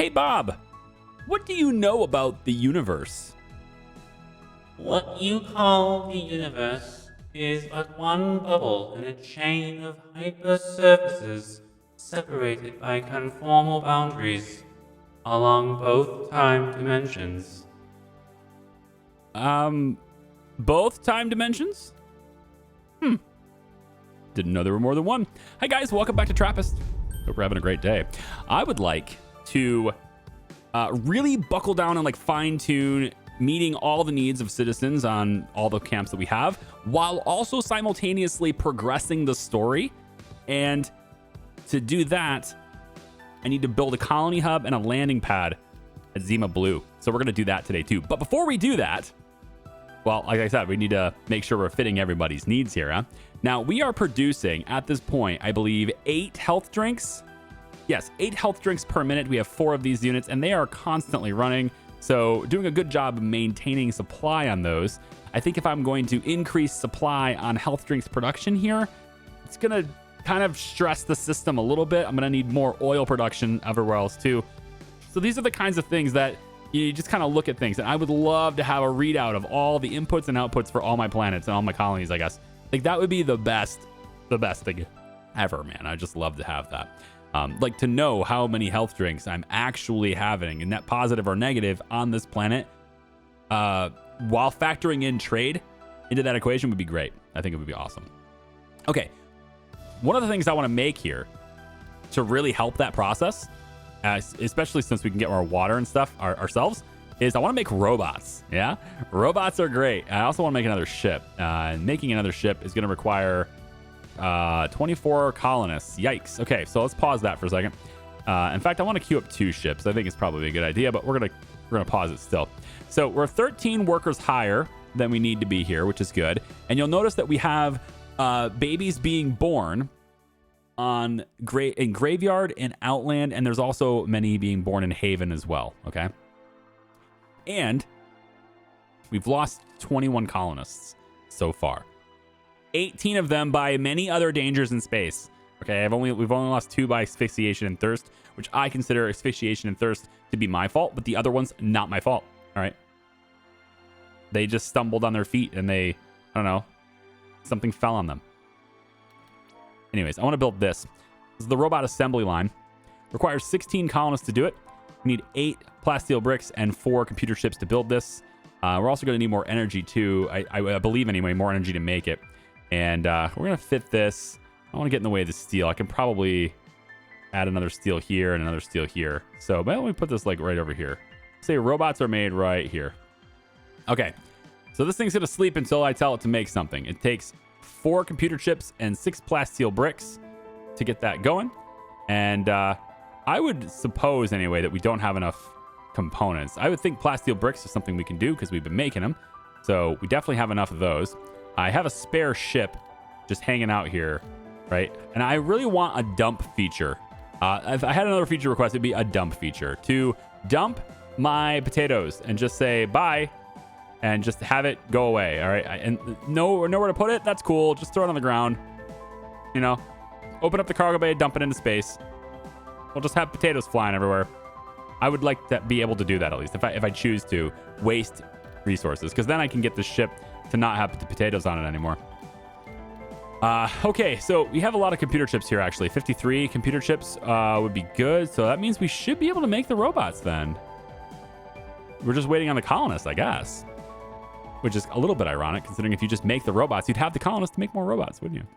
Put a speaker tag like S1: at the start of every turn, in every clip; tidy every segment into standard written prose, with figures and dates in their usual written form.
S1: Hey, Bob, what do you know about the universe?
S2: What you call the universe is but one bubble in a chain of hypersurfaces separated by conformal boundaries along both time dimensions.
S1: Both time dimensions? Didn't know there were more than one. Hi, guys. Welcome back to Trappist. Hope we're having a great day. I would like to really buckle down and fine tune meeting all the needs of citizens on all the camps that we have, while also simultaneously progressing the story. And to do that, I need to build a colony hub and a landing pad at Zima Blue. So we're going to do that today too. But before we do that, well, like I said, we need to make sure we're fitting everybody's needs here, huh? Now, we are producing, at this point, I believe, 8 health drinks. Yes, 8 health drinks per minute. We have 4 of these units, and they are constantly running. So doing a good job of maintaining supply on those. I think if I'm going to increase supply on health drinks production here, it's going to kind of stress the system a little bit. I'm going to need more oil production everywhere else too. So these are the kinds of things that you just kind of look at things. And I would love to have a readout of all the inputs and outputs for all my planets and all my colonies, I guess. That would be the best thing ever, man. I just love to have that. To know how many health drinks I'm actually having, net positive or negative, on this planet, while factoring in trade into that equation would be great. I think it would be awesome. Okay. One of the things I want to make here to really help that process, especially since we can get more water and stuff ourselves, is I want to make robots. Yeah, robots are great. I also want to make another ship. And making another ship is going to require 24 colonists. Yikes. Okay, so let's pause that for a second. In fact, I want to queue up 2 ships. I think it's probably a good idea, but we're gonna pause it still. So we're 13 workers higher than we need to be here, which is good. And you'll notice that we have babies being born in Graveyard and Outland, and there's also many being born in Haven as well. Okay. And we've lost 21 colonists so far. 18 of them by many other dangers in space. Okay, we've only lost 2 by asphyxiation and thirst, which I consider asphyxiation and thirst to be my fault, but the other one's not my fault. All right. They just stumbled on their feet and I don't know, something fell on them. Anyways, I want to build this. This is the robot assembly line. Requires 16 colonists to do it. We need 8 plasteel bricks and 4 computer chips to build this. We're also going to need more energy too. I believe anyway, more energy to make it. And we're going to fit this. I don't want to get in the way of the steel. I can probably add another steel here and another steel here. So why don't we put this right over here? Say robots are made right here. Okay. So this thing's going to sleep until I tell it to make something. It takes 4 computer chips and 6 plasteel bricks to get that going. And I would suppose anyway that we don't have enough components. I would think plasteel bricks is something we can do because we've been making them. So we definitely have enough of those. I have a spare ship just hanging out here, right? And I really want a dump feature. If I had another feature request, it'd be a dump feature to dump my potatoes and just say bye and just have it go away. All right. And nowhere to put it. That's cool. Just throw it on the ground. Open up the cargo bay, dump it into space. We'll just have potatoes flying everywhere. I would like to be able to do that at least if I choose to waste resources, because then I can get the ship to not have potatoes on it anymore. Okay, so we have a lot of computer chips here, actually. 53 computer chips would be good. So that means we should be able to make the robots then. We're just waiting on the colonists, I guess. Which is a little bit ironic, considering if you just make the robots, you'd have the colonists to make more robots, wouldn't you?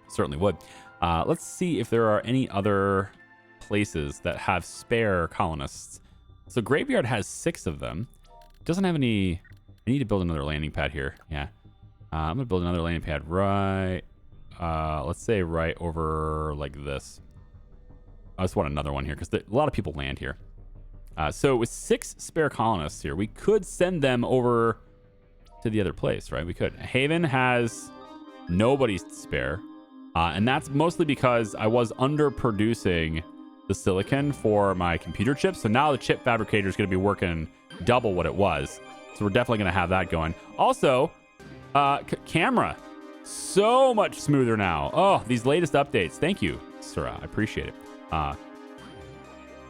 S1: Certainly would. Let's see if there are any other places that have spare colonists. So Graveyard has 6 of them. It doesn't have any... I need to build another landing pad here. Yeah. I'm going to build another landing pad right... let's say right over like this. I just want another one here because a lot of people land here. So with 6 spare colonists here, we could send them over to the other place, right? We could. Haven has nobody spare. And that's mostly because I was underproducing the silicon for my computer chips. So now the chip fabricator is going to be working double what it was. So we're definitely going to have that going. Also, camera. So much smoother now. Oh, these latest updates. Thank you, Sarah. I appreciate it.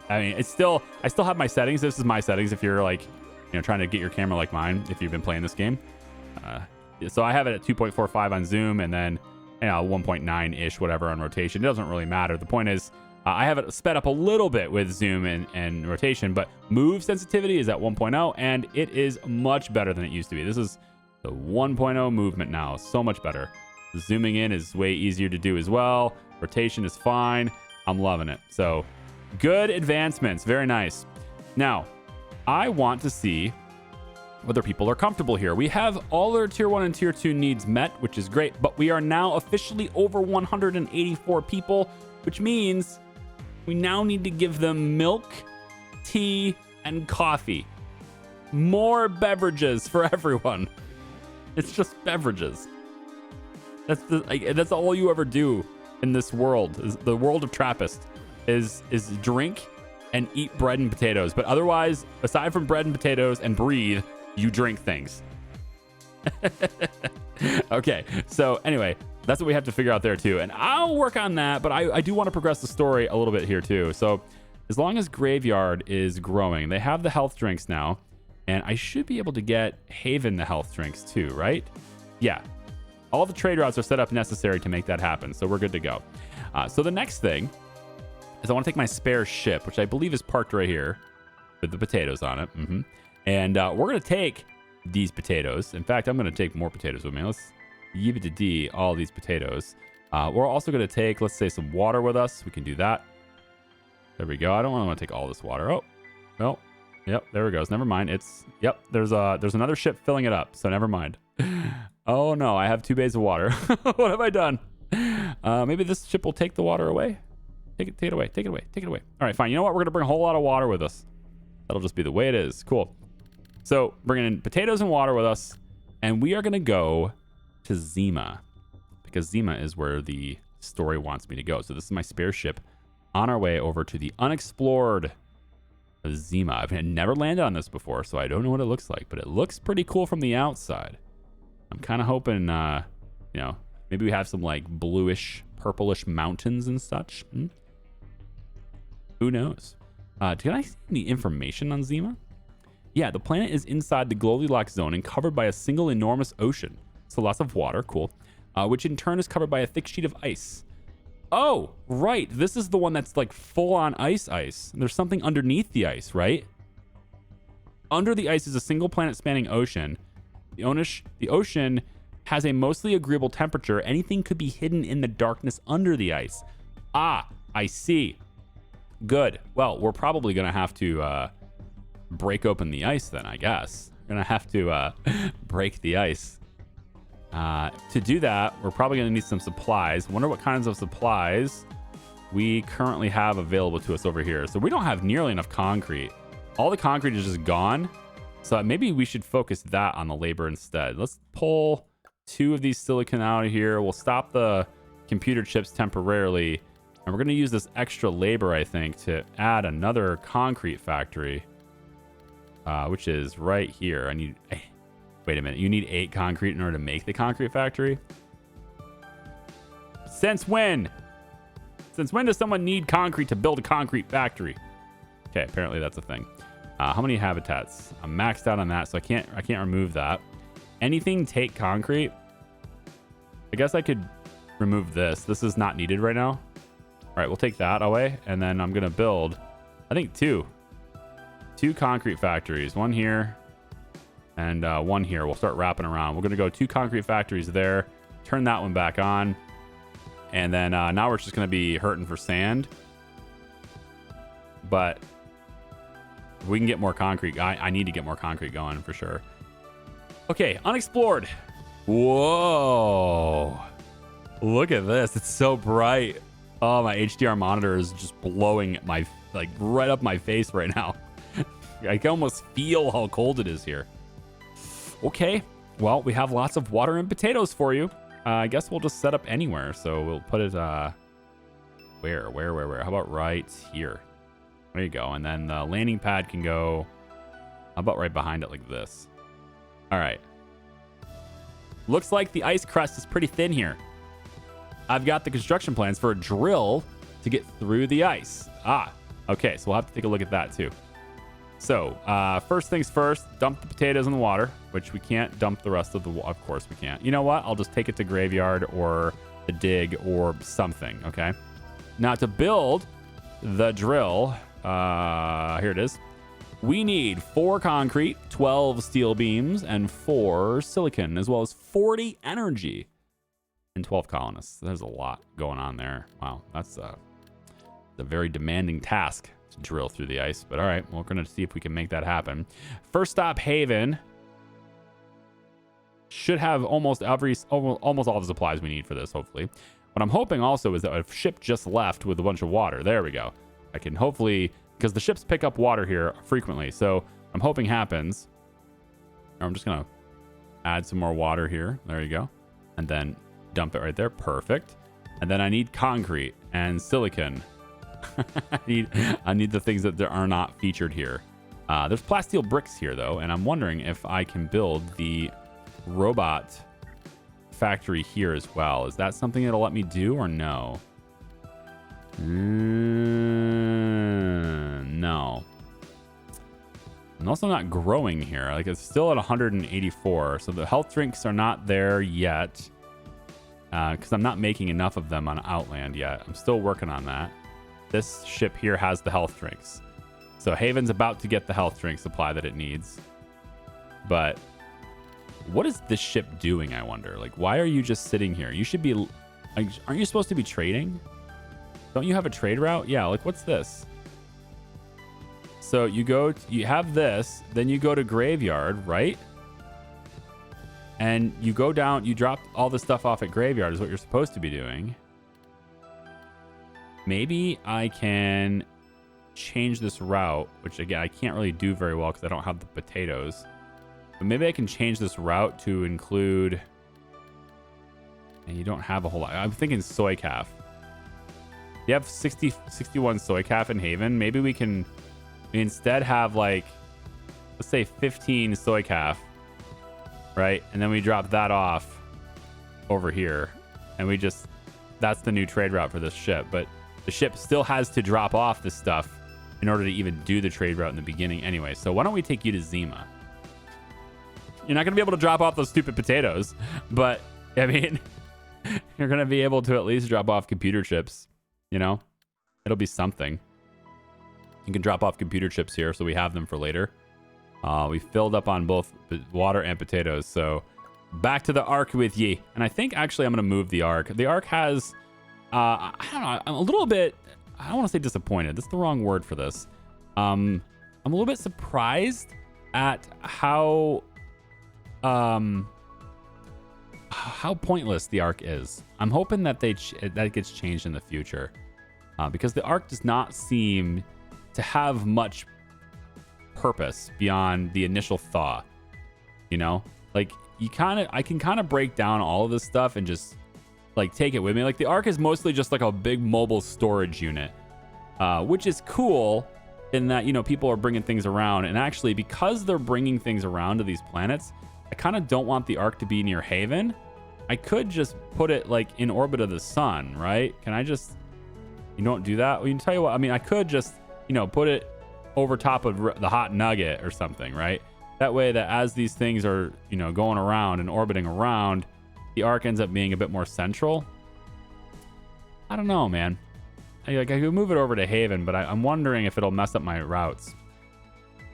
S1: I mean, I still have my settings. This is my settings if you're like, trying to get your camera like mine, if you've been playing this game. So I have it at 2.45 on zoom and then 1.9-ish, whatever, on rotation. It doesn't really matter. The point is, I have it sped up a little bit with zoom and rotation, but move sensitivity is at 1.0, and it is much better than it used to be. This is the 1.0 movement now. So much better. Zooming in is way easier to do as well. Rotation is fine. I'm loving it. So good advancements. Very nice. Now, I want to see whether people are comfortable here. We have all our tier 1 and tier 2 needs met, which is great, but we are now officially over 184 people, which means we now need to give them milk, tea, and coffee. More beverages for everyone. It's just beverages. That's all you ever do in this world. Is the world of Trappist is drink and eat bread and potatoes. But otherwise, aside from bread and potatoes and breathe, you drink things. Okay, so anyway, that's what we have to figure out there too. And I'll work on that, but I do want to progress the story a little bit here too. So as long as Graveyard is growing, they have the health drinks now, and I should be able to get Haven the health drinks too, right? Yeah. All the trade routes are set up necessary to make that happen, so we're good to go. So the next thing is I want to take my spare ship, which I believe is parked right here with the potatoes on it. And we're going to take these potatoes. In fact, I'm going to take more potatoes with me. Let's give it to D, all these potatoes. We're also going to take, let's say, some water with us. We can do that. There we go. I don't want to take all this water. Oh, well, yep, there it goes. Never mind. Yep, there's another ship filling it up, so never mind. Oh, no, I have 2 bays of water. What have I done? Maybe this ship will take the water away. Take it away. Take it away. Take it away. All right, fine. You know what? We're going to bring a whole lot of water with us. That'll just be the way it is. Cool. So bringing in potatoes and water with us, and we are going to go to Zima, because Zima is where the story wants me to go. So this is my spare ship on our way over to the unexplored Zima. I've never landed on this before, so I don't know what it looks like, but it looks pretty cool from the outside. I'm kind of hoping, maybe we have some like bluish, purplish mountains and such. Who knows? Can I see the information on Zima? Yeah, the planet is inside the Goldilocks zone and covered by a single enormous ocean. So lots of water, cool. Which in turn is covered by a thick sheet of ice. Oh, right. This is the one that's like full on ice. There's something underneath the ice, right? Under the ice is a single planet spanning ocean. The ocean has a mostly agreeable temperature. Anything could be hidden in the darkness under the ice. Ah, I see. Good. Well, we're probably going to have to break open the ice then, I guess. We're going to have to break the ice. To do that, we're probably going to need some supplies. Wonder what kinds of supplies we currently have available to us over here. So we don't have nearly enough concrete. All the concrete is just gone. So maybe we should focus that on the labor instead. Let's pull 2 of these silicon out of here. We'll stop the computer chips temporarily. And we're going to use this extra labor, I think, to add another concrete factory, which is right here. Wait a minute. You need 8 concrete in order to make the concrete factory? Since when? Since when does someone need concrete to build a concrete factory? Okay, apparently that's a thing. How many habitats? I'm maxed out on that, so I can't remove that. Anything take concrete? I guess I could remove this. This is not needed right now. All right, we'll take that away, and then I'm gonna build, I think 2 concrete factories. One here and one here. We'll start wrapping around. We're gonna go 2 concrete factories there. Turn that one back on, and then now we're just gonna be hurting for sand. But if we can get more concrete. I need to get more concrete going for sure. Okay, unexplored. Whoa. Look at this. It's so bright. Oh, my HDR monitor is just blowing my, like, right up my face right now. I can almost feel how cold it is here. Okay, well, we have lots of water and potatoes for you. I guess we'll just set up anywhere. So we'll put it, where? How about right here? There you go. And then the landing pad can go, how about right behind it like this? All right. Looks like the ice crust is pretty thin here. I've got the construction plans for a drill to get through the ice. Ah, Okay, so we'll have to take a look at that too. So first things first, dump the potatoes in the water, which we can't dump the rest of the water. Of course we can't. You know what? I'll just take it to graveyard or the dig or something, okay? Now to build the drill, here it is. We need 4 concrete, 12 steel beams, and 4 silicon, as well as 40 energy and 12 colonists. There's a lot going on there. Wow, that's a very demanding task to drill through the ice. But all right, we're going to see if we can make that happen. First stop, Haven. Should have almost all the supplies we need for this, hopefully. What I'm hoping also is that a ship just left with a bunch of water. There we go. I can hopefully... because the ships pick up water here frequently. So I'm hoping happens. I'm just going to add some more water here. There you go. And then dump it right there. Perfect. And then I need concrete and silicon. I need the things that are not featured here. There's plasteel bricks here, though. And I'm wondering if I can build the robot factory here as well. Is that something that'll let me do or no? No. I'm also not growing here. Like, it's still at 184. So the health drinks are not there yet. Because I'm not making enough of them on Outland yet. I'm still working on that. This ship here has the health drinks. So Haven's about to get the health drink supply that it needs. But what is this ship doing, I wonder? Like, why are you just sitting here? You should be... like, aren't you supposed to be trading? Don't you have a trade route? Yeah, like, what's this? So you have this, then you go to graveyard, right? And you go down, you drop all the stuff off at graveyard is what you're supposed to be doing. Maybe I can change this route, which again, I can't really do very well because I don't have the potatoes. But maybe I can change this route to include... and you don't have a whole lot. I'm thinking soy calf. You have 61 soy calf in Haven. Maybe we instead have, like, let's say 15 soy calf, right? And then we drop that off over here. And that's the new trade route for this ship. But the ship still has to drop off this stuff in order to even do the trade route in the beginning anyway. So why don't we take you to Zima? You're not going to be able to drop off those stupid potatoes. But, I mean, you're going to be able to at least drop off computer chips. You know, it'll be something. You can drop off computer chips here, so we have them for later. We filled up on both water and potatoes, so back to the Ark with ye. And I think actually I'm going to move the Ark. The Ark has, I don't know, I'm a little bit, I don't want to say disappointed. That's the wrong word for this. I'm a little bit surprised at how pointless the Ark is. I'm hoping that that gets changed in the future, because the Ark does not seem to have much purpose beyond the initial thaw. You know, like I can kind of break down all of this stuff and just like take it with me. Like the Ark is mostly just like a big mobile storage unit, which is cool in that, you know, people are bringing things around, and actually because they're bringing things around to these planets, I kind of don't want the Ark to be near Haven. I could just put it like in orbit of the sun, right? Can I just, you don't do that? Well, you can tell you what, I mean, I could just, you know, put it over top of the hot nugget or something, right? That way that as these things are, you know, going around and orbiting around, the Ark ends up being a bit more central. I don't know, man. I could move it over to Haven, but I'm wondering if it'll mess up my routes.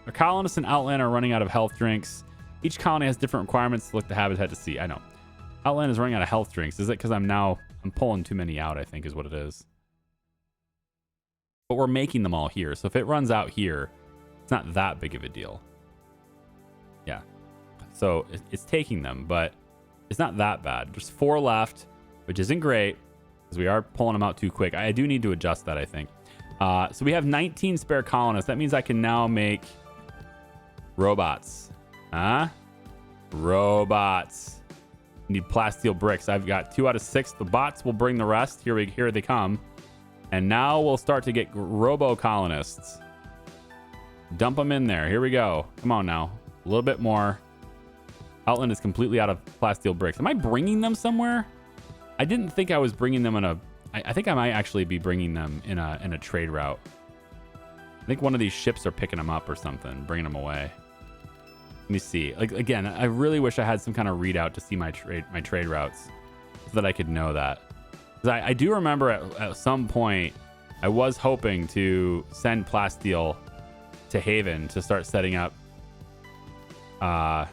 S1: Our colonists in Outland are running out of health drinks. Each colony has different requirements to look the habitat to see. I know. Outland is running out of health drinks. Is it because I'm pulling too many out, I think is what it is. But we're making them all here. So if it runs out here, it's not that big of a deal. Yeah. So it's taking them, but it's not that bad. There's 4 left, which isn't great because we are pulling them out too quick. I do need to adjust that, I think. So we have 19 spare colonists. That means I can now make robots. Robots. Need plasteel bricks. I've got 2 out of 6. The bots will bring the rest. Here they come. And now we'll start to get robo colonists. Dump them in there. Here we go. Come on now. A little bit more. Outland is completely out of plasteel bricks. Am I bringing them somewhere? I didn't think I was bringing them in a... I think I might actually be bringing them in a trade route. think one of these ships are picking them up or something, bringing them away. Let me see. Like, again, I really wish I had some kind of readout to see my trade routes so that I could know that. Because I do remember at some point I was hoping to send Plasteel to Haven to start setting up a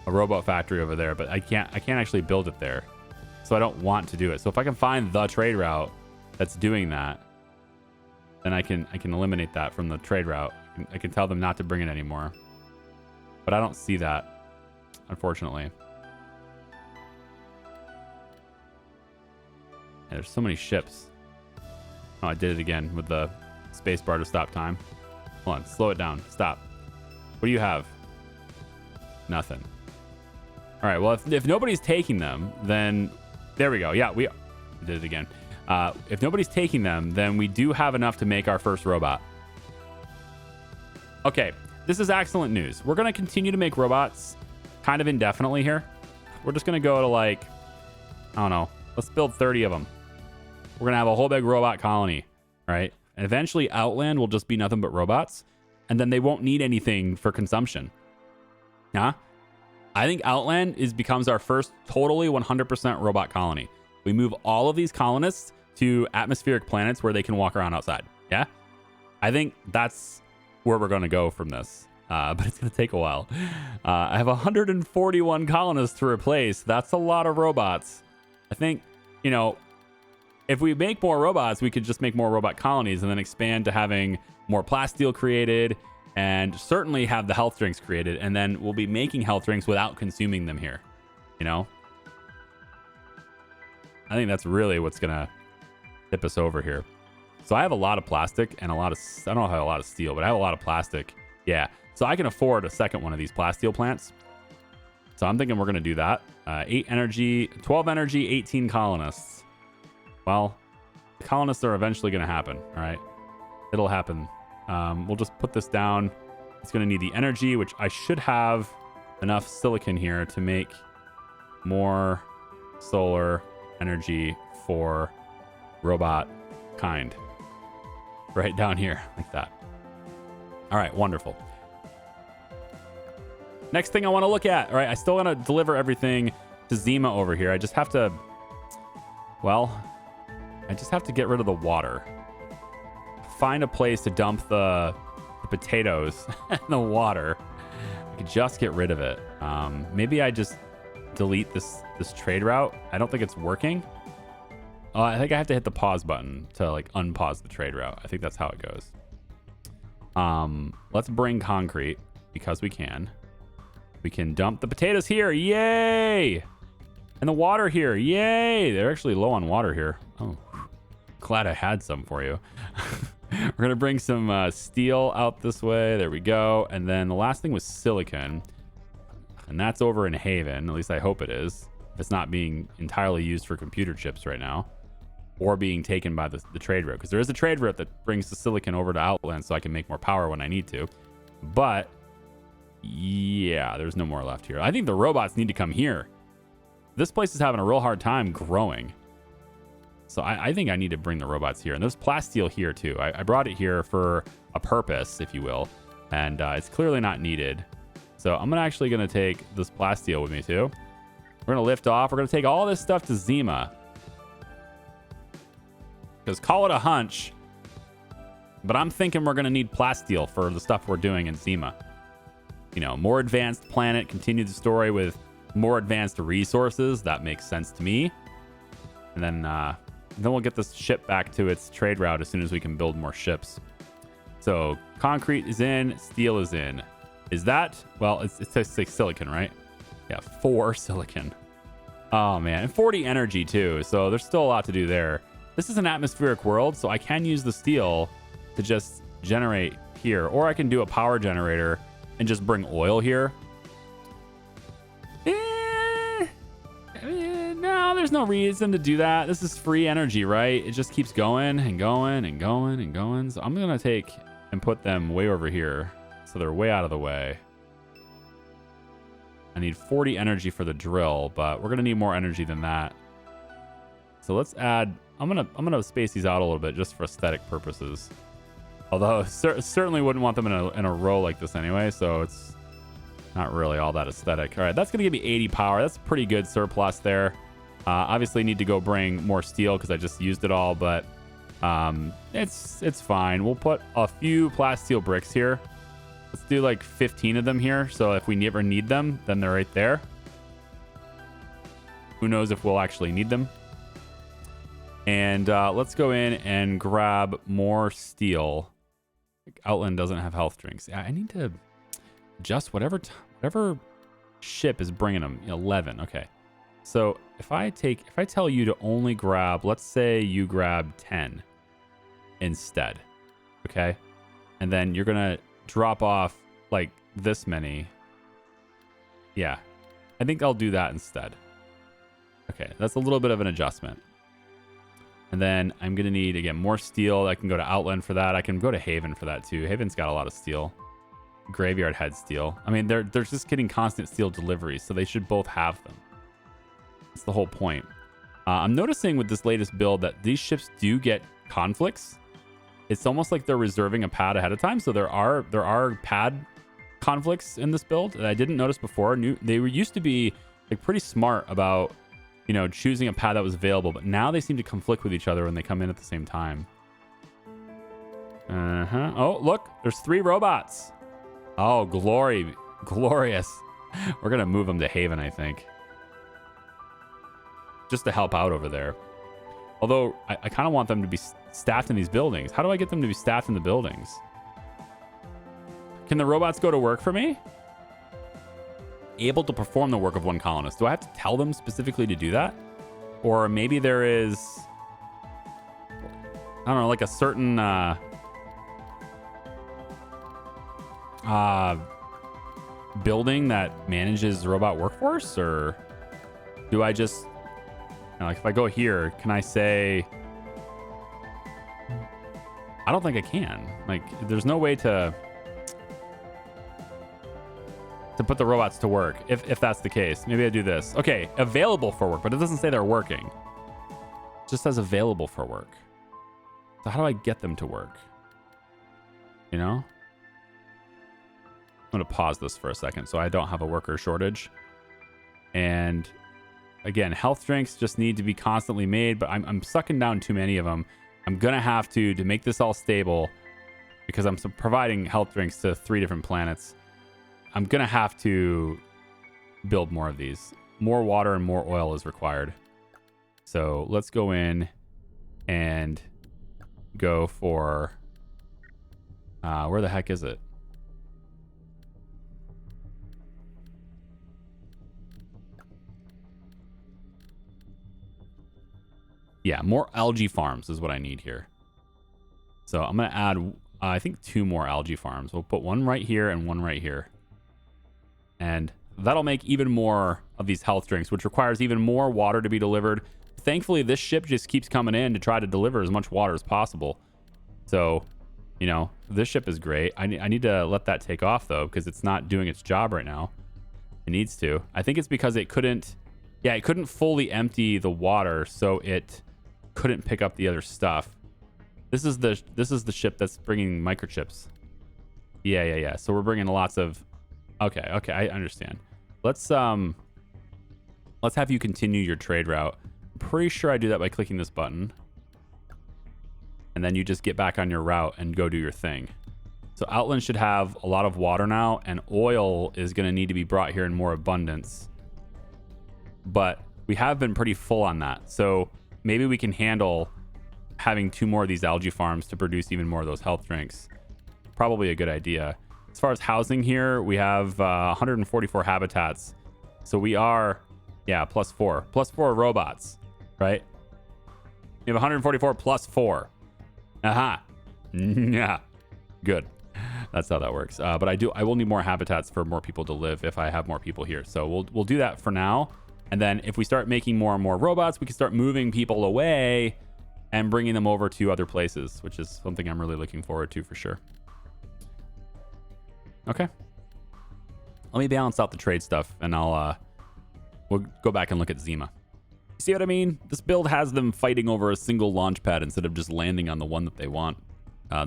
S1: robot factory over there, but I can't actually build it there, so I don't want to do it. So if I can find the trade route that's doing that, then I can eliminate that from the trade route. I can tell them not to bring it anymore, but I don't see that, unfortunately. Yeah, there's so many ships. Oh, I did it again with the space bar to stop time. Hold on, slow it down. Stop. What do you have? Nothing. All right, well, if nobody's taking them, then there we go. Yeah, we did it again. If nobody's taking them, then we do have enough to make our first robot. Okay, this is excellent news. We're going to continue to make robots kind of indefinitely here. We're just going to go to, like, I don't know, let's build 30 of them. We're going to have a whole big robot colony, right? And eventually Outland will just be nothing but robots, and then they won't need anything for consumption. Huh? I think Outland becomes our first totally 100% robot colony. We move all of these colonists to atmospheric planets where they can walk around outside. Yeah? I think that's where we're going to go from this. But it's going to take a while. I have 141 colonists to replace. That's a lot of robots. I think, you know, if we make more robots, we could just make more robot colonies and then expand to having more plasteel created and certainly have the health drinks created. And then we'll be making health drinks without consuming them here. You know? I think that's really what's going to tip us over here. So I have a lot of plastic and I don't have a lot of steel, but I have a lot of plastic. Yeah. So I can afford a second one of these plasteel plants. So I'm thinking we're going to do that. 8 energy, 12 energy, 18 colonists. Well, the colonists are eventually going to happen. All right. It'll happen. We'll just put this down. It's going to need the energy, which I should have enough silicon here to make more solar energy for robot kind. Right down here, like that. All right, wonderful. Next thing I want to look at, all right, I still want to deliver everything to Zima over here. I just have to, well, I just have to get rid of the water. Find a place to dump the potatoes and the water. I could just get rid of it. Maybe I just delete this trade route. I don't think it's working. I think I have to hit the pause button to like unpause the trade route. I think that's how it goes. Let's bring concrete because we can. We can dump the potatoes here. Yay! And the water here. Yay! They're actually low on water here. Oh, glad I had some for you. We're going to bring some steel out this way. There we go. And then the last thing was silicon. And that's over in Haven. At least I hope it is. If it's not being entirely used for computer chips right now. Or being taken by the trade route. Because there is a trade route that brings the silicon over to Outland so I can make more power when I need to. But, yeah, there's no more left here. I think the robots need to come here. This place is having a real hard time growing. So I think I need to bring the robots here. And there's plasteel here, too. I brought it here for a purpose, if you will. And it's clearly not needed. So I'm actually going to take this plasteel with me, too. We're going to lift off. We're going to take all this stuff to Zima. Because call it a hunch, but I'm thinking we're going to need plasteel for the stuff we're doing in Zima. You know, more advanced planet, continue the story with more advanced resources. That makes sense to me. And then we'll get this ship back to its trade route as soon as we can build more ships. So concrete is in, steel is in. Is that, well, it's like silicon, right? Yeah, 4 silicon. Oh, man. And 40 energy, too. So there's still a lot to do there. This is an atmospheric world, so I can use the steel to just generate here. Or I can do a power generator and just bring oil here. No, there's no reason to do that. This is free energy, right? It just keeps going and going and going and going. So I'm going to take and put them way over here so they're way out of the way. I need 40 energy for the drill, but we're going to need more energy than that. So let's add... I'm gonna space these out a little bit just for aesthetic purposes. Although certainly wouldn't want them in a row like this anyway, so it's not really all that aesthetic. All right, that's going to give me 80 power. That's pretty good surplus there. Obviously need to go bring more steel because I just used it all, but it's fine. We'll put a few plasteel bricks here. Let's do like 15 of them here, so if we ever need them, then they're right there. Who knows if we'll actually need them. And let's go in and grab more steel. Outland doesn't have health drinks. Yeah, I need to adjust whatever ship is bringing them. 11. Okay. So if I tell you to only grab, let's say you grab 10 instead. Okay. And then you're going to drop off like this many. Yeah. I think I'll do that instead. Okay. That's a little bit of an adjustment. And then I'm going to need, again, more steel. I can go to Outland for that. I can go to Haven for that too. Haven's got a lot of steel. Graveyard had steel. I mean, they're just getting constant steel deliveries, so they should both have them. That's the whole point. I'm noticing with this latest build that these ships do get conflicts. It's almost like they're reserving a pad ahead of time. So there are pad conflicts in this build that I didn't notice before. They used to be like pretty smart about, you know, choosing a pad that was available, but now they seem to conflict with each other when they come in at the same time. Oh, look, there's 3 robots. Oh, glorious. We're gonna move them to Haven, I think, just to help out over there. Although I kind of want them to be staffed in these buildings. How do I get them to be staffed in the buildings? Can the robots go to work for me? Able to perform the work of one colonist. Do I have to tell them specifically to do that? Or maybe there is, I don't know, like a certain building that manages robot workforce? Or do I just, you know, like if I go here, can I say, I don't think I can. Like, there's no way to put the robots to work, if that's the case. Maybe I do this. Okay, available for work, but it doesn't say they're working. It just says available for work. So how do I get them to work? You know? I'm going to pause this for a second so I don't have a worker shortage. And again, health drinks just need to be constantly made, but I'm sucking down too many of them. I'm going to have to make this all stable, because I'm providing health drinks to 3 different planets. I'm going to have to build more of these. More water and more oil is required. So let's go in and go for... where the heck is it? Yeah, more algae farms is what I need here. So I'm going to add, I think 2 more algae farms. We'll put one right here and one right here. And that'll make even more of these health drinks, which requires even more water to be delivered. Thankfully, this ship just keeps coming in to try to deliver as much water as possible. So, you know, this ship is great. I need to let that take off, though, because it's not doing its job right now. It needs to. I think it's because it couldn't fully empty the water, so it couldn't pick up the other stuff. This is the ship that's bringing microchips. Yeah. So we're bringing lots of... Okay, I understand. Let's have you continue your trade route. I'm pretty sure I do that by clicking this button. And then you just get back on your route and go do your thing. So Outland should have a lot of water now, and oil is going to need to be brought here in more abundance. But we have been pretty full on that. So maybe we can handle having 2 more of these algae farms to produce even more of those health drinks. Probably a good idea. As far as housing here, we have 144 habitats. So we are, +4. +4 robots, right? We have 144 +4. Aha. Yeah. Good. That's how that works. But I will need more habitats for more people to live if I have more people here. So we'll do that for now. And then if we start making more and more robots, we can start moving people away and bringing them over to other places, which is something I'm really looking forward to for sure. Okay. Let me balance out the trade stuff, and we'll go back and look at Zima. See what I mean? This build has them fighting over a single launch pad instead of just landing on the one that they want.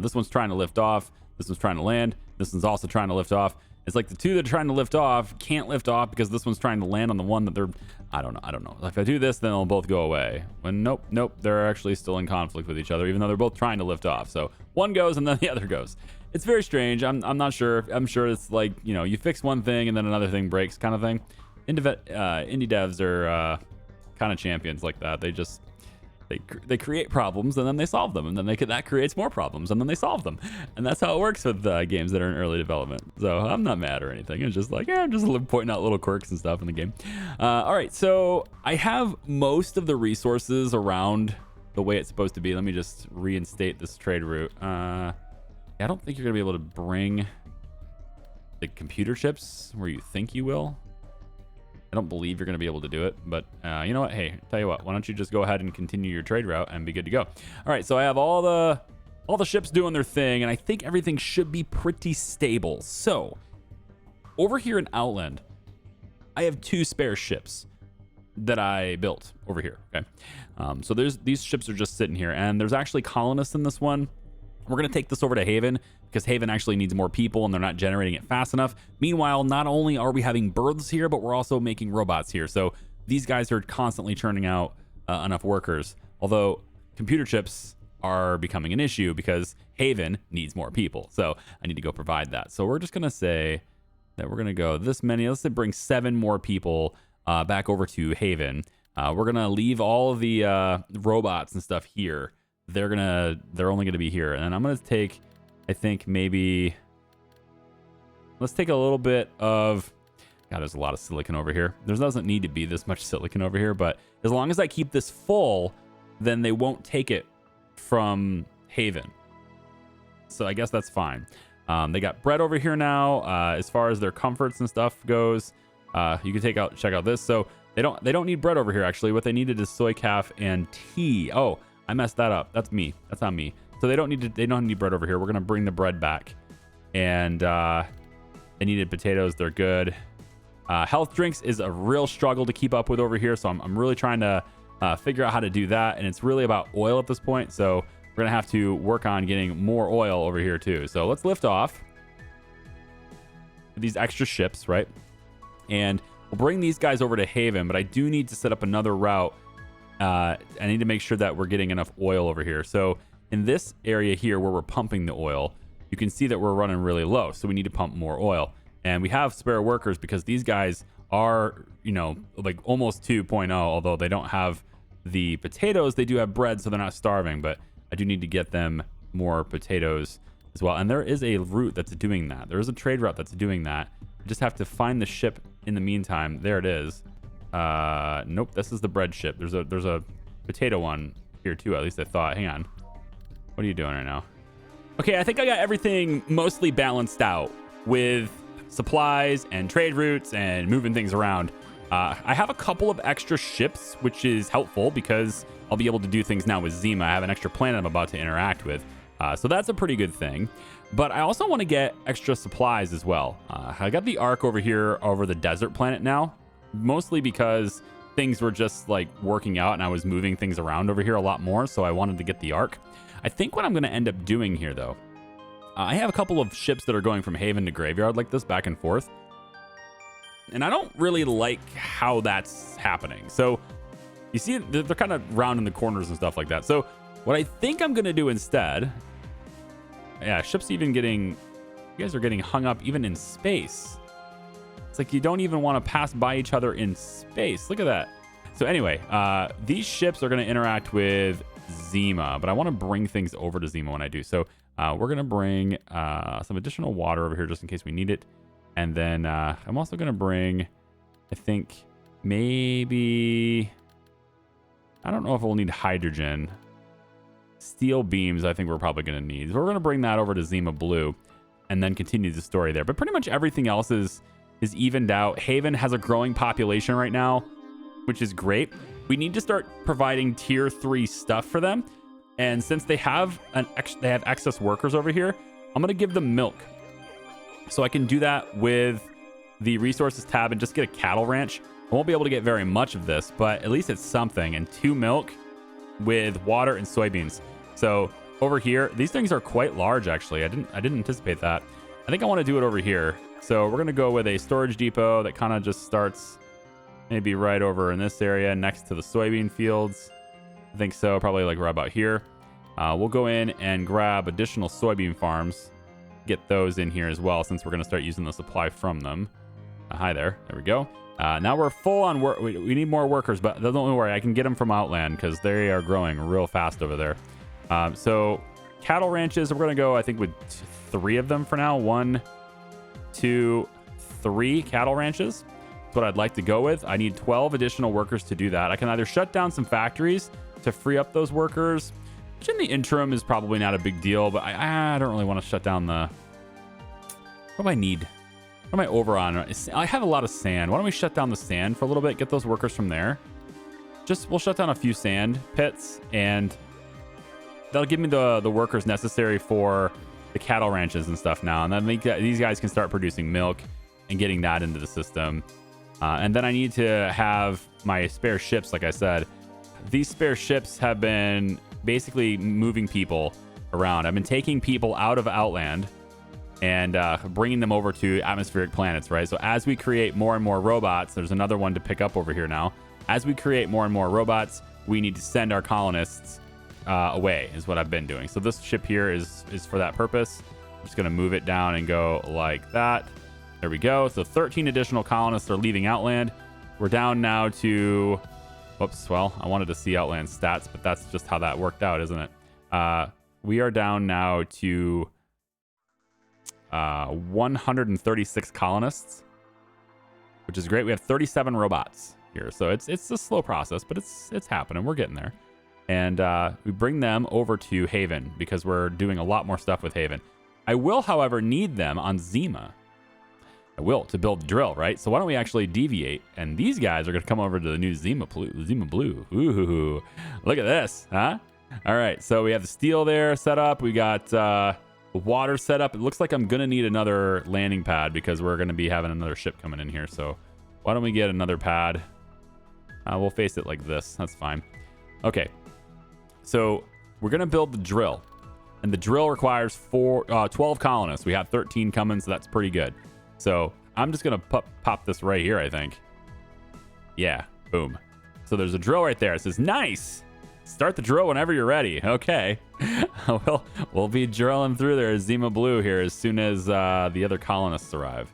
S1: This one's trying to lift off. This one's trying to land. This one's also trying to lift off. It's like the two that are trying to lift off can't lift off because this one's trying to land on the one that they're, I don't know. If I do this, then they'll both go away. When nope, they're actually still in conflict with each other, even though they're both trying to lift off. So one goes and then the other goes. It's very strange. I'm not sure. I'm sure it's like, you fix one thing and then another thing breaks kind of thing. Indie devs are kind of champions like that. They create problems and then they solve them, and then that creates more problems and then they solve them, and that's how it works with games that are in early development. So I'm not mad or anything. It's just like, I'm just pointing out little quirks and stuff in the game. All right, so I have most of the resources around the way it's supposed to be. Let me just reinstate this trade route. I don't think you're gonna be able to bring the computer chips where you think you will. I don't believe you're going to be able to do it, but you know what? Hey, tell you what, why don't you just go ahead and continue your trade route and be good to go. All right, so I have all the ships doing their thing, and I think everything should be pretty stable. So over here in Outland, I have 2 spare ships that I built over here. Okay, so these ships are just sitting here, and there's actually colonists in this one. We're going to take this over to Haven because Haven actually needs more people and they're not generating it fast enough. Meanwhile, not only are we having berths here, but we're also making robots here. So these guys are constantly churning out enough workers. Although computer chips are becoming an issue because Haven needs more people. So I need to go provide that. So we're just going to say that we're going to go this many. Let's say bring 7 more people back over to Haven. We're going to leave all of the robots and stuff here. They're only gonna be here, and I'm gonna take, I think maybe, let's take a little bit of, God, there's a lot of silicon over here. There doesn't need to be this much silicon over here, but as long as I keep this full, then they won't take it from Haven. So I guess that's fine. They got bread over here now. As far as their comforts and stuff goes, you can check out this. So they don't need bread over here. Actually, what they needed is soy calf and tea. Oh, I messed that up. That's me. That's on me. So they don't need bread over here. We're gonna bring the bread back, and they needed potatoes. They're good. Health drinks is a real struggle to keep up with over here, so I'm really trying to figure out how to do that, and it's really about oil at this point. So we're gonna have to work on getting more oil over here too. So let's lift off these extra ships, right? And we'll bring these guys over to Haven, but I do need to set up another route. I need to make sure that we're getting enough oil over here. So in this area here where we're pumping the oil, you can see that we're running really low. So we need to pump more oil. And we have spare workers because these guys are, like almost 2.0, although they don't have the potatoes. They do have bread, so they're not starving. But I do need to get them more potatoes as well. And there is a route that's doing that. There is a trade route that's doing that. I just have to find the ship in the meantime. There it is. Nope, this is the bread ship. There's a potato one here too, at least I thought. Hang on. What are you doing right now? Okay, I think I got everything mostly balanced out with supplies and trade routes and moving things around. I have a couple of extra ships, which is helpful because I'll be able to do things now with Zima. I have an extra planet I'm about to interact with. So that's a pretty good thing. But I also want to get extra supplies as well. I got the Ark over here over the desert planet now. Mostly because things were just like working out and I was moving things around over here a lot more. So I wanted to get the Ark. I think what I'm going to end up doing here, though, I have a couple of ships that are going from Haven to Graveyard like this back and forth. And I don't really like how that's happening. So you see, they're kind of round in the corners and stuff like that. So what I think I'm going to do instead. Yeah, ships even getting, you guys are getting hung up even in space. It's like you don't even want to pass by each other in space. Look at that. So anyway, these ships are going to interact with Zima, but I want to bring things over to Zima when I do. So we're going to bring some additional water over here just in case we need it. And then I'm also going to bring, I think, maybe, I don't know if we'll need hydrogen. Steel beams, I think we're probably going to need. So we're going to bring that over to Zima Blue and then continue the story there. But pretty much everything else is evened out. Haven has a growing population right now, which is great. We need to start providing tier 3 stuff for them. And since they have excess workers over here, I'm going to give them milk. So I can do that with the resources tab and just get a cattle ranch. I won't be able to get very much of this, but at least it's something. And 2 milk with water and soybeans. So over here. These things are quite large, actually. I didn't anticipate that. I think I want to do it over here. So we're gonna go with a storage depot that kind of just starts maybe right over in this area next to the soybean fields. I think so, probably like right about here. We'll go in and grab additional soybean farms, get those in here as well, since we're gonna start using the supply from them. Hi there. There we go. Now we're full on work. We need more workers, but don't worry. I can get them from Outland because they are growing real fast over there. So cattle ranches, we're going to go, I think, with 3 of them for now. 1, 2, 3 cattle ranches. That's what I'd like to go with. I need 12 additional workers to do that. I can either shut down some factories to free up those workers, which in the interim is probably not a big deal, but I don't really want to shut down the... What do I need? What am I over on? I have a lot of sand. Why don't we shut down the sand for a little bit, get those workers from there. We'll shut down a few sand pits, and that'll give me the workers necessary for the cattle ranches and stuff now. And then these guys can start producing milk and getting that into the system. And then I need to have my spare ships, like I said. These spare ships have been basically moving people around. I've been taking people out of Outland and bringing them over to atmospheric planets, right? So as we create more and more robots, there's another one to pick up over here now. As we create more and more robots, we need to send our colonists away, is what I've been doing. So this ship here is for that purpose. I'm just going to move it down and go like that. There we go. So 13 additional colonists are leaving Outland. We're down now to... Whoops, well, I wanted to see Outland stats, but that's just how that worked out, isn't it? We are down now to... 136 colonists, which is great. We have 37 robots here, so it's a slow process, but it's happening. We're getting there, and we bring them over to Haven because we're doing a lot more stuff with Haven. I will, however, need them on Zima. I will, to build the drill, right? So why don't we actually deviate, and these guys are going to come over to the new Zima Blue. Ooh, look at this, huh? All right, so we have the steel there set up. We got water set up. It looks like I'm gonna need another landing pad because we're gonna be having another ship coming in here. So why don't we get another pad? We'll face it like this. That's fine. Okay, so we're gonna build the drill, and the drill requires 12 colonists. We have 13 coming, so that's pretty good. So I'm just gonna pop this right here, I think. Yeah, boom. So there's a drill right there. It says nice. Start the drill whenever you're ready. Okay. We'll be drilling through there as Zima Blue here as soon as the other colonists arrive.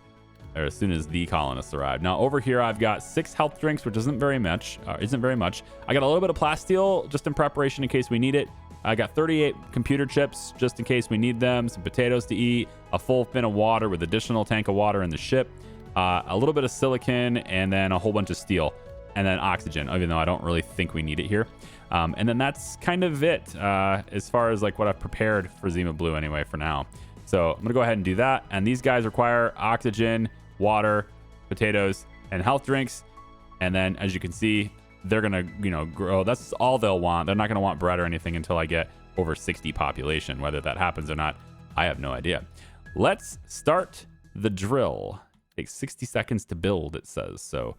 S1: Or as soon as the colonists arrive. Now over here I've got 6 health drinks, which isn't very much. I got a little bit of plasteel just in preparation in case we need it. I got 38 computer chips just in case we need them. Some potatoes to eat. A full fin of water with additional tank of water in the ship. A little bit of silicon, and then a whole bunch of steel. And then oxygen, even though I don't really think we need it here. And then that's kind of it as far as like what I've prepared for Zima Blue anyway for now. So I'm gonna go ahead and do that. And these guys require oxygen, water, potatoes, and health drinks. And then as you can see, they're gonna, grow. That's all they'll want. They're not gonna want bread or anything until I get over 60 population. Whether that happens or not, I have no idea. Let's start the drill. It takes 60 seconds to build, it says. So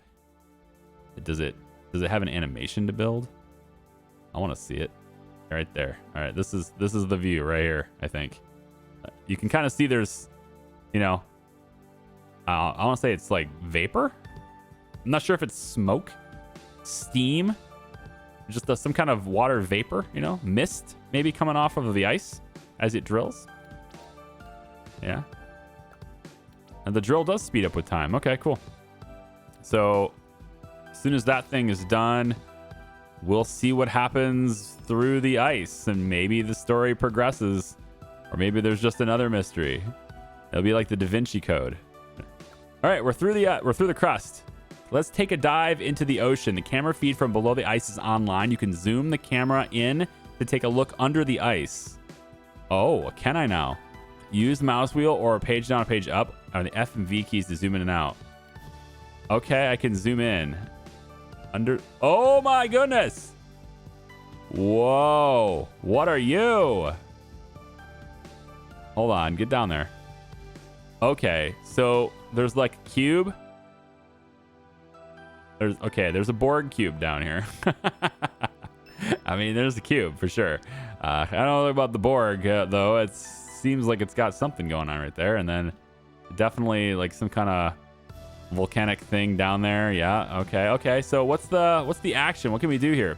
S1: does it have an animation to build? I want to see it right there. All right, this is the view right here. I think you can kind of see there's, I want to say it's like vapor. I'm not sure if it's smoke, steam, just some kind of water vapor, mist maybe coming off of the ice as it drills. Yeah, and the drill does speed up with time. Okay, cool. So as soon as that thing is done, we'll see what happens through the ice, and maybe the story progresses, or maybe there's just another mystery. It'll be like the Da Vinci Code. All right, we're through the crust. Let's take a dive into the ocean. The camera feed from below the ice is online. You can zoom the camera in to take a look under the ice. Oh, can I now? Use the mouse wheel or page down, page up on the F and V keys to zoom in and out. Okay, I can zoom in. Oh my goodness. Whoa. What are you? Hold on. Get down there. Okay. So there's like a cube. There's a Borg cube down here. I mean, there's a cube for sure. I don't know about the Borg, though. It seems like it's got something going on right there. And then definitely like some kind of volcanic thing down there. Yeah, okay. So what's the action? What can we do here?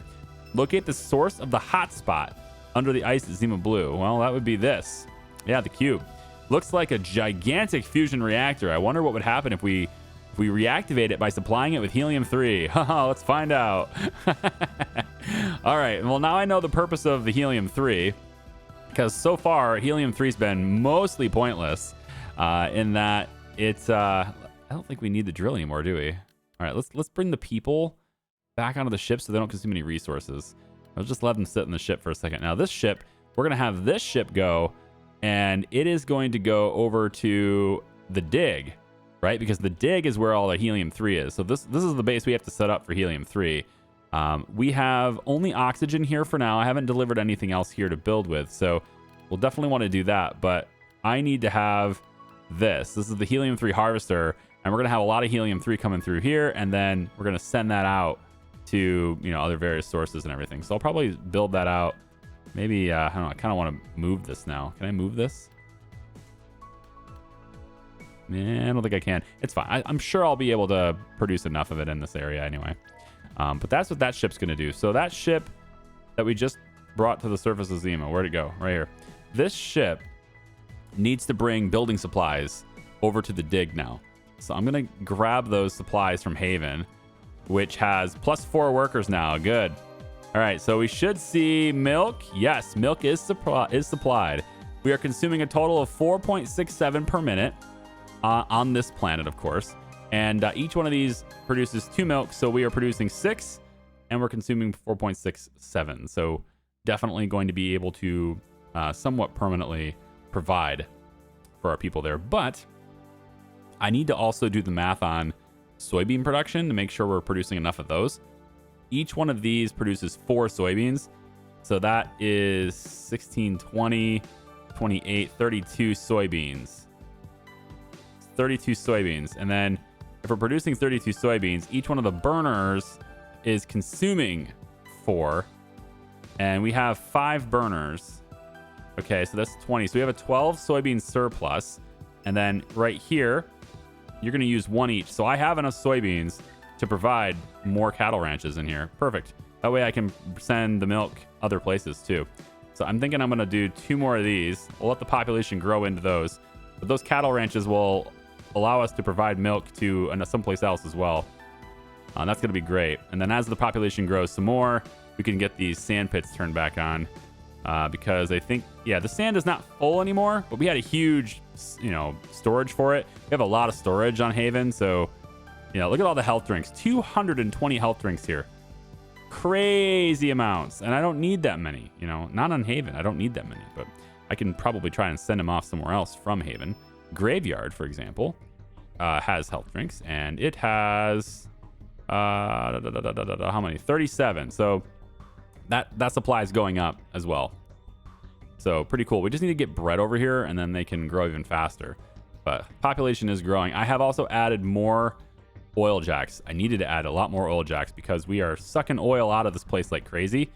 S1: Locate the source of the hot spot under the ice at Zima Blue. Well, that would be this. Yeah, the cube. Looks like a gigantic fusion reactor. I wonder what would happen if we reactivate it by supplying it with helium-3. Haha, let's find out. All right, well, now I know the purpose of the helium-3, because so far helium-3's been mostly pointless in that it's I don't think we need the drill anymore, do we? All right, let's bring the people back onto the ship so they don't consume any resources. I'll just let them sit in the ship for a second. Now this ship, we're gonna have this ship go, and it is going to go over to the dig, right? Because the dig is where all the helium-3 is. So this is the base we have to set up for helium-3. We have only oxygen here for now. I haven't delivered anything else here to build with, so we'll definitely want to do that. But I need to have this. This is the helium-3 harvester, and we're gonna have a lot of helium-3 coming through here, and then we're gonna send that out to, you know, other various sources and everything. So I'll probably build that out. Maybe I don't know, I kind of want to move this now. Can I move this? Man, I don't think I can. It's fine. I'm sure I'll be able to produce enough of it in this area anyway. But that's what that ship's going to do. So that ship that we just brought to the surface of Zima, where'd it go? Right here. This ship needs to bring building supplies over to the dig now. So I'm going to grab those supplies from Haven, which has +4 workers now. Good. All right, so we should see milk. Yes, milk is supplied. We are consuming a total of 4.67 per minute on this planet, of course. And each one of these produces 2 milk, so we are producing 6, and we're consuming 4.67. So definitely going to be able to somewhat permanently provide for our people there. But I need to also do the math on soybean production to make sure we're producing enough of those. Each one of these produces 4 soybeans. So that is 16, 20, 28, 32 soybeans. 32 soybeans. And then if we're producing 32 soybeans, each one of the burners is consuming 4. And we have 5 burners. Okay, so that's 20. So we have a 12 soybean surplus. And then right here, you're going to use 1 each. So I have enough soybeans to provide more cattle ranches in here. Perfect. That way I can send the milk other places too. So I'm thinking I'm going to do 2 more of these. We'll let the population grow into those. But those cattle ranches will allow us to provide milk to someplace else as well. That's going to be great. And then as the population grows some more, we can get these sand pits turned back on. Because I think, yeah, the sand is not full anymore, but we had a huge, storage for it. We have a lot of storage on Haven, so, look at all the health drinks. 220 health drinks here. Crazy amounts, and I don't need that many, not on Haven. I don't need that many, but I can probably try and send them off somewhere else from Haven. Graveyard, for example, has health drinks, and it has, how many? 37, so that supply is going up as well. So pretty cool. We just need to get bread over here, and then they can grow even faster. But population is growing. I have also added more oil jacks. I needed to add a lot more oil jacks because we are sucking oil out of this place like crazy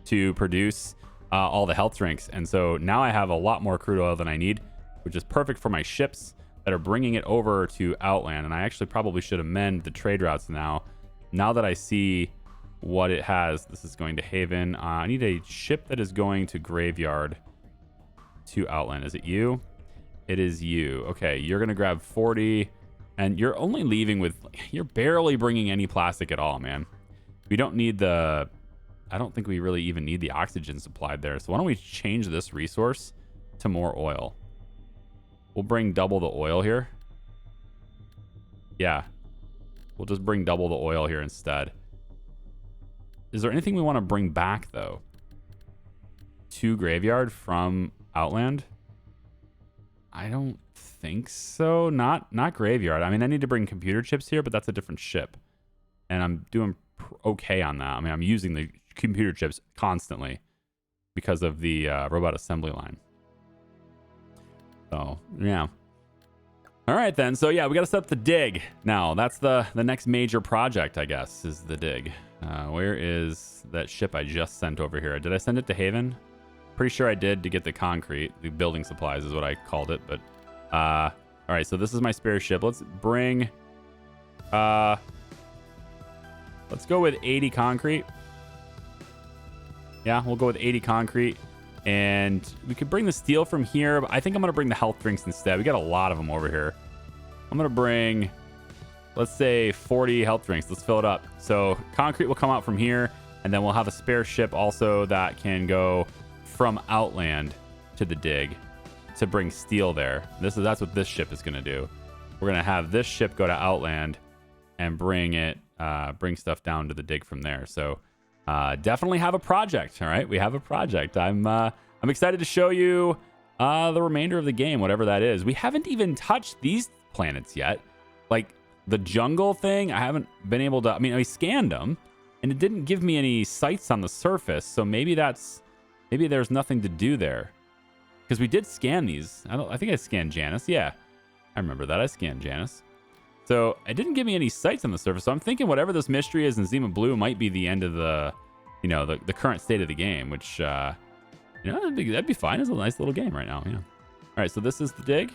S1: to produce all the health drinks. And so now I have a lot more crude oil than I need, which is perfect for my ships that are bringing it over to Outland. And I actually probably should amend the trade routes now that I see what it has. This is going to Haven. I need a ship that is going to Graveyard to Outland. Is it you? It is you. Okay, you're going to grab 40, and you're only leaving with, you're barely bringing any plastic at all, man. We don't need I don't think we really even need the oxygen supplied there. So why don't we change this resource to more oil? We'll bring double the oil here. Yeah, we'll just bring double the oil here instead. Is there anything we want to bring back, though, to Graveyard from Outland? I don't think so. Not Graveyard. I mean, I need to bring computer chips here, but that's a different ship. And I'm doing okay on that. I mean, I'm using the computer chips constantly because of the robot assembly line. So, yeah. All right, then. So, yeah, we got to set up the dig. Now, that's the next major project, I guess, is the dig. Where is that ship I just sent over here? Did I send it to Haven? Pretty sure I did to get the concrete. The building supplies is what I called it. But all right, so this is my spare ship. Let's bring let's go with 80 concrete. Yeah, we'll go with 80 concrete. And we could bring the steel from here, but I think I'm going to bring the health drinks instead. We got a lot of them over here. I'm going to bring, let's say, 40 health drinks. Let's fill it up. So concrete will come out from here, and then we'll have a spare ship also that can go from Outland to the dig to bring steel there. That's what this ship is going to do. We're going to have this ship go to Outland and bring stuff down to the dig from there. So definitely have a project. All right, we have a project. I'm excited to show you the remainder of the game, whatever that is. We haven't even touched these planets yet. Like the jungle thing, I haven't been able to. I mean, I scanned them, and it didn't give me any sites on the surface. So maybe there's nothing to do there, because we did scan these. I think I scanned Janus. Yeah, I remember that. I scanned Janus. So it didn't give me any sights on the surface. So I'm thinking whatever this mystery is in Zima Blue might be the end of the current state of the game, which, that'd be fine. It's a nice little game right now. Yeah. All right. So this is the dig.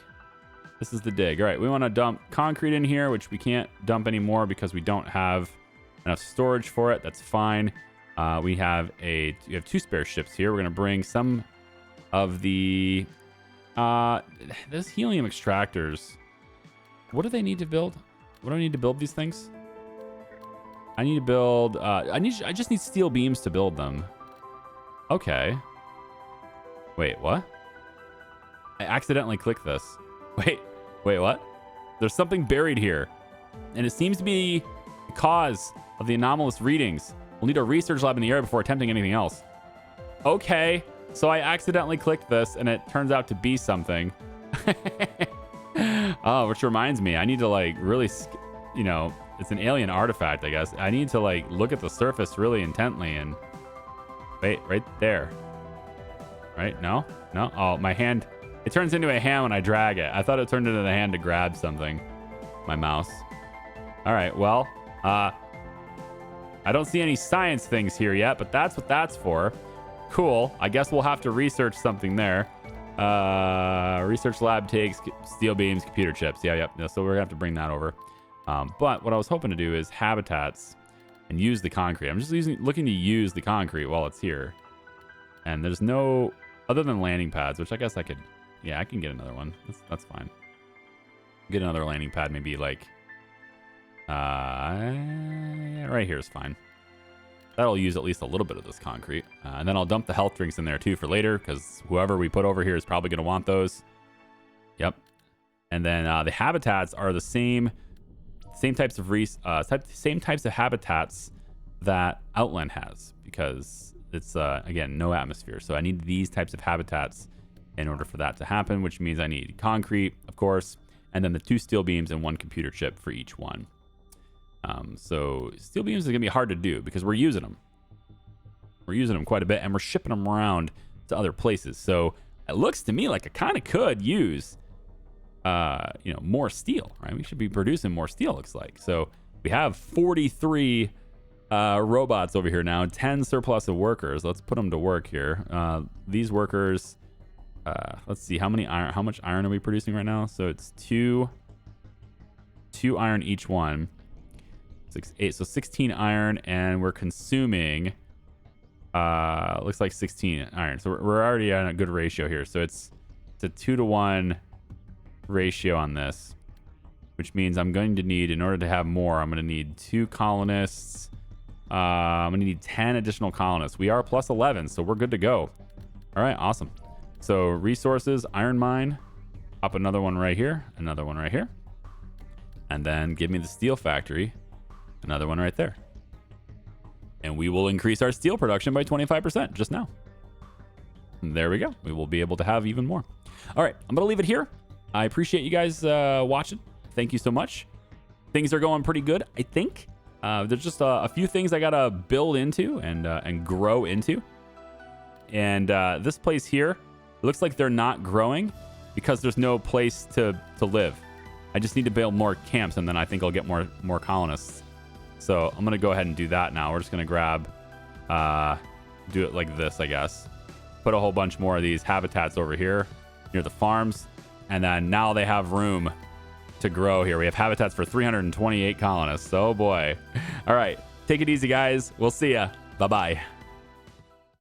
S1: This is the dig. All right. We want to dump concrete in here, which we can't dump anymore because we don't have enough storage for it. That's fine. We have 2 spare ships here. We're going to bring some of the, those helium extractors. What do they need to build? What do I need to build these things? I need to build, I just need steel beams to build them. Okay. Wait, what? I accidentally clicked this. Wait, what? There's something buried here. And it seems to be the cause of the anomalous readings. We'll need a research lab in the area before attempting anything else. Okay. So I accidentally clicked this and it turns out to be something. Oh, which reminds me, I need to really, it's an alien artifact, I guess. I need to look at the surface really intently and wait, right there. Right? No? Oh, my hand, it turns into a hand when I drag it. I thought it turned into the hand to grab something. My mouse. All right, well, I don't see any science things here yet, but that's what that's for. Cool. I guess we'll have to research something there. Research lab takes steel beams, computer chips. Yep. So we're gonna have to bring that over. But what I was hoping to do is habitats and use the concrete. I'm just looking to use the concrete while it's here. And there's no other than landing pads, which I guess I could. Yeah, I can get another one. That's fine. Get another landing pad, maybe right here is fine. That'll use at least a little bit of this concrete. And then I'll dump the health drinks in there too for later, because whoever we put over here is probably going to want those. Yep. And then the habitats are the same types of habitats that Outland has, because it's again, no atmosphere. So I need these types of habitats in order for that to happen, which means I need concrete, of course, and then the 2 steel beams and 1 computer chip for each one. So steel beams is going to be hard to do because we're using them. We're using them quite a bit, and we're shipping them around to other places. So it looks to me like I kind of could use, more steel, right? We should be producing more steel, looks like. So we have 43 robots over here now, 10 surplus of workers. Let's put them to work here. These workers, let's see, how much iron are we producing right now? So it's two iron each one. 6, 8, so 16 iron, and we're consuming looks like 16 iron. So we're already on a good ratio here. So it's a 2-to-1 ratio on this, which means I'm going to need, in order to have more, I'm going to need 2 colonists. I'm going to need 10 additional colonists. We are plus 11, so we're good to go. All right, awesome. So resources, iron mine, up another one right here, another one right here, and then give me the steel factory. Another one right there. And we will increase our steel production by 25% just now. And there we go. We will be able to have even more. All right, I'm going to leave it here. I appreciate you guys watching. Thank you so much. Things are going pretty good, I think. There's just a few things I got to build into and grow into. And this place here, it looks like they're not growing because there's no place to live. I just need to build more camps, and then I think I'll get more colonists. So I'm going to go ahead and do that now. We're just going to grab, do it like this, I guess. put a whole bunch more of these habitats over here near the farms. And then now they have room to grow here. We have habitats for 328 colonists. Oh boy. All right. Take it easy, guys. We'll see ya. Bye-bye.